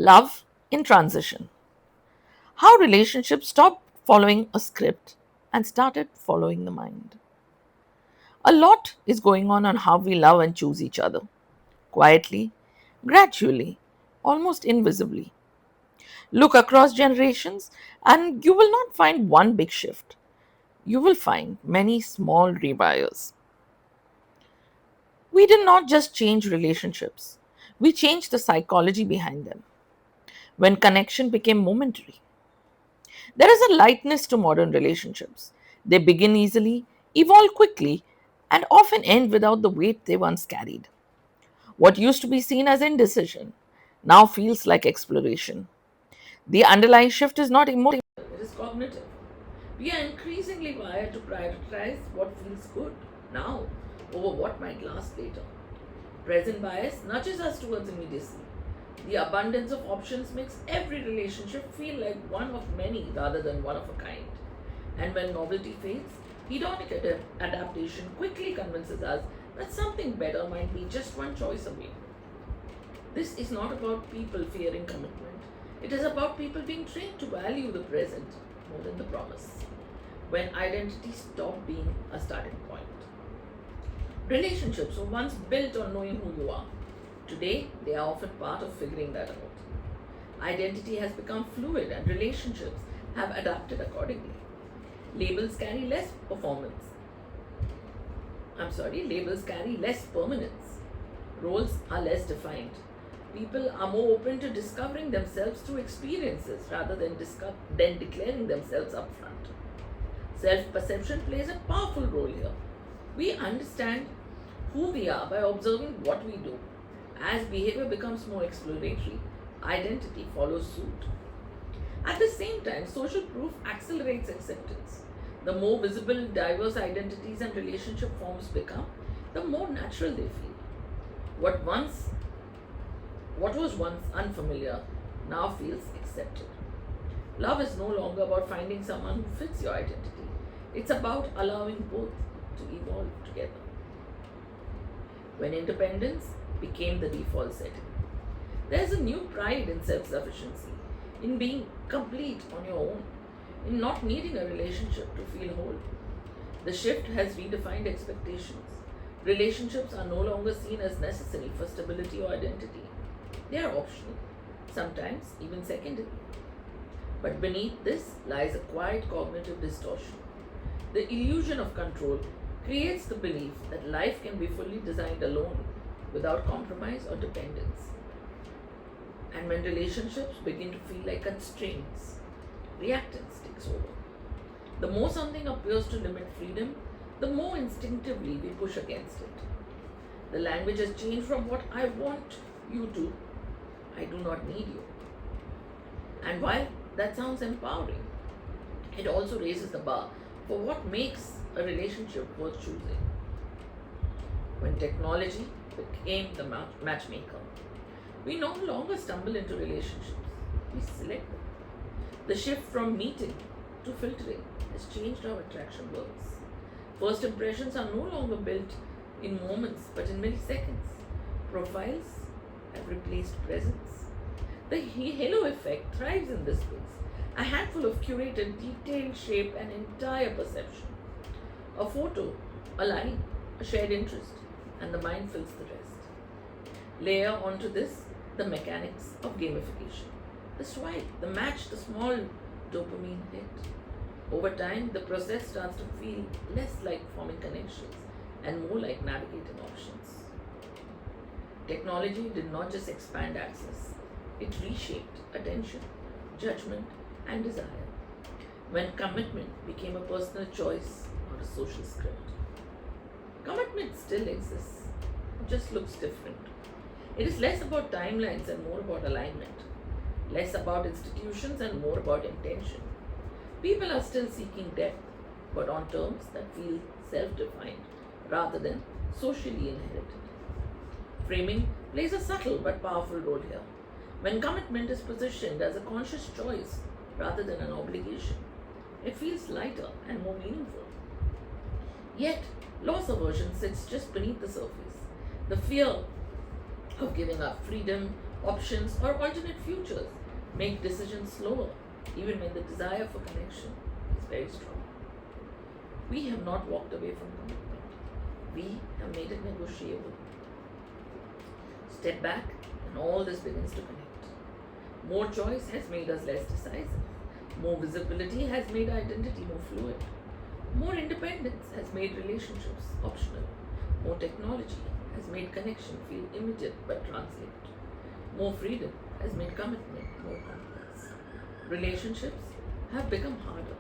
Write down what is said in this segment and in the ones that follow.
Love in transition. How relationships stopped following a script and started following the mind. A lot is going on how we love and choose each other. Quietly, gradually, almost invisibly. Look across generations and you will not find one big shift. You will find many small rewires. We did not just change relationships, we changed the psychology behind them. When connection became momentary, there is a lightness to modern relationships. They begin easily, evolve quickly, and often end without the weight they once carried. What used to be seen as indecision now feels like exploration. The underlying shift is not emotional, it is cognitive. We are increasingly wired to prioritize what feels good now over what might last later. Present bias nudges us towards immediacy. The abundance of options makes every relationship feel like one of many rather than one of a kind. And when novelty fades, hedonic adaptation quickly convinces us that something better might be just one choice away. This is not about people fearing commitment. It is about people being trained to value the present more than the promise. When identity stopped being a starting point. Relationships were once built on knowing who you are. Today, they are often part of figuring that out. Identity has become fluid and relationships have adapted accordingly. Labels carry less performance. Labels carry less permanence. Roles are less defined. People are more open to discovering themselves through experiences rather than declaring themselves upfront. Self perception plays a powerful role here. We understand who we are by observing what we do. As behavior becomes more exploratory, identity follows suit. At the same time, social proof accelerates acceptance. The more visible diverse identities and relationship forms become, the more natural they feel. What once what was once unfamiliar now feels accepted. Love is no longer about finding someone who fits your identity. It's about allowing both to evolve together. When independence became the default setting, there's a new pride in self sufficiency, in being complete on your own, in not needing a relationship to feel whole. The shift has redefined expectations. Relationships are no longer seen as necessary for stability or identity. They are optional, sometimes even secondary. But beneath this lies a quiet cognitive distortion. The illusion of control creates the belief that life can be fully designed alone without compromise or dependence. And when relationships begin to feel like constraints, reactance takes over. The more something appears to limit freedom, the more instinctively we push against it. The language has changed from what I want you to, I do not need you. And while that sounds empowering, it also raises the bar for what makes a relationship worth choosing. When technology became the matchmaker, we no longer stumble into relationships, we select them. The shift from meeting to filtering has changed how attraction works. First impressions are no longer built in moments but in milliseconds. Profiles have replaced presence. The halo effect thrives in this space. A handful of curated details shape an entire perception. A photo, a line, a shared interest, and the mind fills the rest. Layer onto this the mechanics of gamification. The swipe, the match, the small dopamine hit. Over time, the process starts to feel less like forming connections and more like navigating options. Technology did not just expand access, it reshaped attention, judgment, and desire. When commitment became a personal choice, not a social script. Commitment still exists, it just looks different. It is less about timelines and more about alignment, less about institutions and more about intention. People are still seeking depth, but on terms that feel self defined rather than socially inherited. Framing plays a subtle but powerful role here. When commitment is positioned as a conscious choice rather than an obligation, it feels lighter and more meaningful. Yet, loss aversion sits just beneath the surface. The fear of giving up freedom options, or alternate futures make decisions slower, even when the desire for connection is very strong. We have not walked away from commitment. We have made it negotiable. Step back, and all this begins to connect. More choice has made us less decisive. More visibility has made identity more fluid. More independence has made relationships optional. More technology has made connection feel immediate but transient. More freedom has made commitment more complex. Relationships have become harder.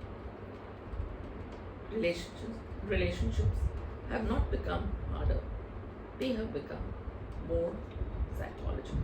Relationships have not become harder. They have become more psychological.